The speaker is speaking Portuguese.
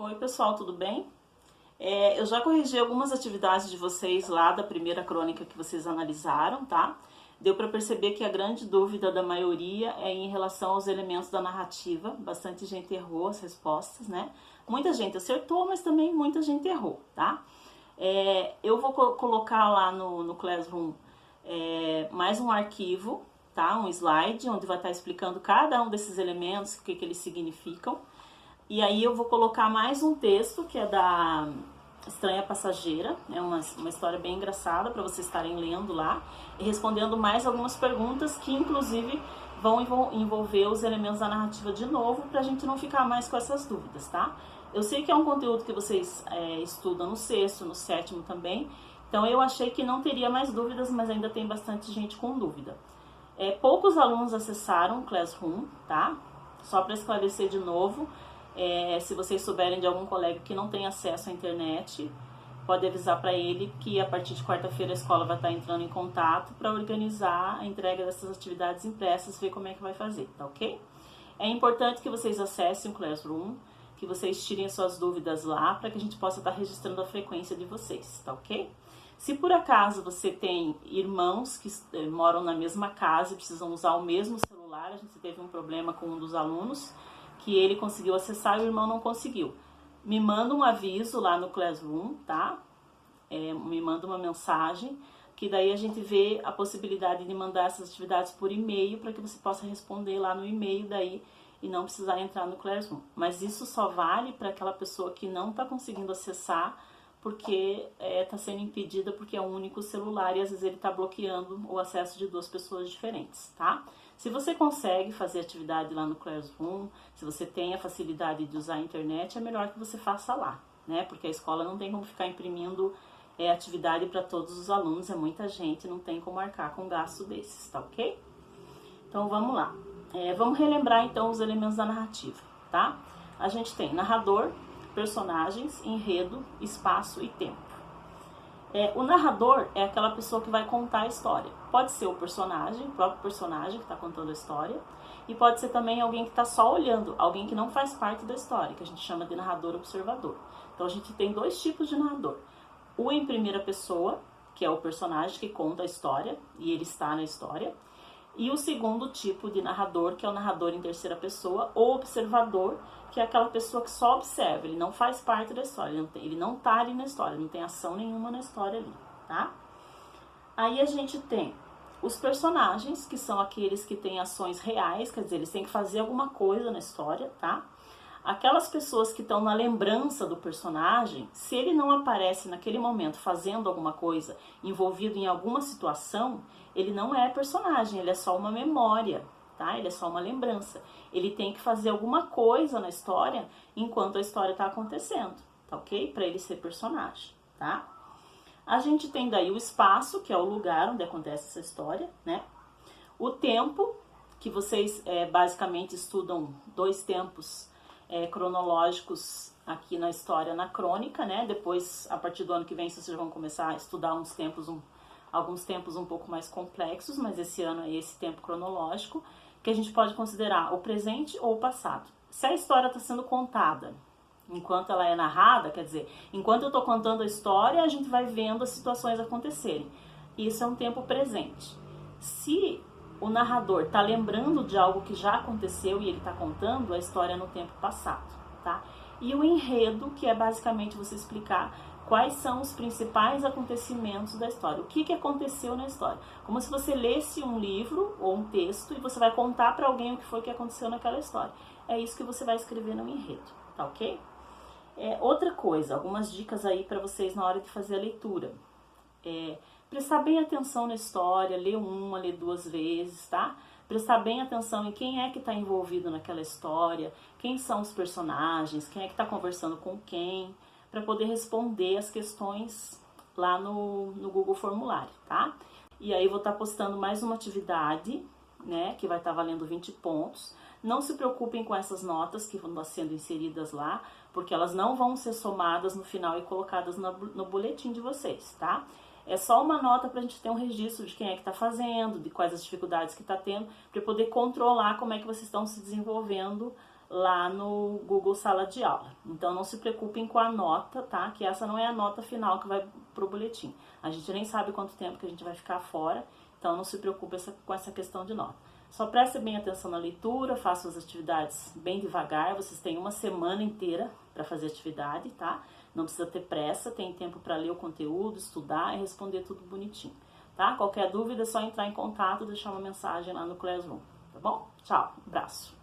Oi pessoal, tudo bem? Eu já corrigi algumas atividades de vocês lá da primeira crônica que vocês analisaram, tá? Deu para perceber que a grande dúvida da maioria é em relação aos elementos da narrativa. Bastante gente errou as respostas, né? Muita gente acertou, mas também muita gente errou, tá? Eu vou colocar lá no Classroom mais um arquivo, tá? Um slide onde vai estar explicando cada um desses elementos, o que eles significam. E aí eu vou colocar mais um texto, que é da Estranha Passageira, é uma história bem engraçada para vocês estarem lendo lá, e respondendo mais algumas perguntas que inclusive vão envolver os elementos da narrativa de novo, para a gente não ficar mais com essas dúvidas, tá? Eu sei que é um conteúdo que vocês estudam no sexto, no sétimo também, então eu achei que não teria mais dúvidas, mas ainda tem bastante gente com dúvida. Poucos alunos acessaram o Classroom, tá? Só para esclarecer de novo, se vocês souberem de algum colega que não tem acesso à internet, pode avisar para ele que a partir de quarta-feira a escola vai estar entrando em contato para organizar a entrega dessas atividades impressas, ver como é que vai fazer, tá ok? É importante que vocês acessem o Classroom, que vocês tirem suas dúvidas lá, para que a gente possa estar registrando a frequência de vocês, tá ok? Se por acaso você tem irmãos que moram na mesma casa e precisam usar o mesmo celular, a gente teve um problema com um dos alunos, que ele conseguiu acessar e o irmão não conseguiu. Me manda um aviso lá no Classroom, tá? Me manda uma mensagem, que daí a gente vê a possibilidade de mandar essas atividades por e-mail, para que você possa responder lá no e-mail daí e não precisar entrar no Classroom. Mas isso só vale para aquela pessoa que não está conseguindo acessar, porque está sendo impedida porque é um único celular e às vezes ele está bloqueando o acesso de duas pessoas diferentes, tá? Se você consegue fazer atividade lá no Classroom, se você tem a facilidade de usar a internet, é melhor que você faça lá, né? Porque a escola não tem como ficar imprimindo atividade para todos os alunos, é muita gente, não tem como arcar com um gasto desses, tá ok? Então vamos lá. Vamos relembrar então os elementos da narrativa, tá? A gente tem narrador, personagens, enredo, espaço e tempo. O narrador é aquela pessoa que vai contar a história. Pode ser o personagem, o próprio personagem que está contando a história, e pode ser também alguém que está só olhando, alguém que não faz parte da história, que a gente chama de narrador observador. Então a gente tem dois tipos de narrador. O em primeira pessoa, que é o personagem que conta a história, e ele está na história, e o segundo tipo de narrador, que é o narrador em terceira pessoa, ou observador, que é aquela pessoa que só observa, ele não faz parte da história, ele não tá ali na história, não tem ação nenhuma na história ali, tá? Aí a gente tem os personagens, que são aqueles que têm ações reais, quer dizer, eles têm que fazer alguma coisa na história, tá? Aquelas pessoas que estão na lembrança do personagem, se ele não aparece naquele momento fazendo alguma coisa, envolvido em alguma situação, ele não é personagem, ele é só uma memória, tá? Ele é só uma lembrança. Ele tem que fazer alguma coisa na história enquanto a história está acontecendo, tá ok? Para ele ser personagem, tá? A gente tem daí o espaço, que é o lugar onde acontece essa história, né? O tempo, que vocês basicamente estudam dois tempos cronológicos aqui na história, na crônica, né? Depois, a partir do ano que vem, vocês vão começar a estudar alguns tempos um pouco mais complexos, mas esse ano é esse tempo cronológico, que a gente pode considerar o presente ou o passado. Se a história está sendo contada enquanto ela é narrada, quer dizer, enquanto eu estou contando a história, a gente vai vendo as situações acontecerem. Isso é um tempo presente. Se o narrador está lembrando de algo que já aconteceu e ele está contando, a história no tempo passado, tá? E o enredo, que é basicamente você explicar quais são os principais acontecimentos da história, o que aconteceu na história. Como se você lesse um livro ou um texto e você vai contar para alguém o que foi que aconteceu naquela história. É isso que você vai escrever no enredo, tá ok? Outra coisa, algumas dicas aí para vocês na hora de fazer a leitura. Prestar bem atenção na história, ler uma, ler duas vezes, tá? Prestar bem atenção em quem é que está envolvido naquela história, quem são os personagens, quem é que está conversando com quem, para poder responder as questões lá no Google Formulário, tá? E aí vou estar postando mais uma atividade, né, que vai estar valendo 20 pontos. Não se preocupem com essas notas que vão estar sendo inseridas lá, porque elas não vão ser somadas no final e colocadas no boletim de vocês, tá? É só uma nota para a gente ter um registro de quem é que está fazendo, de quais as dificuldades que está tendo, para poder controlar como é que vocês estão se desenvolvendo lá no Google Sala de Aula. Então não se preocupem com a nota, tá? Que essa não é a nota final que vai pro boletim. A gente nem sabe quanto tempo que a gente vai ficar fora, então não se preocupe com essa questão de nota. Só preste bem atenção na leitura, faça as atividades bem devagar, vocês têm uma semana inteira para fazer atividade, tá? Não precisa ter pressa, tem tempo para ler o conteúdo, estudar e responder tudo bonitinho, tá? Qualquer dúvida é só entrar em contato, deixar uma mensagem lá no Classroom, tá bom? Tchau, abraço!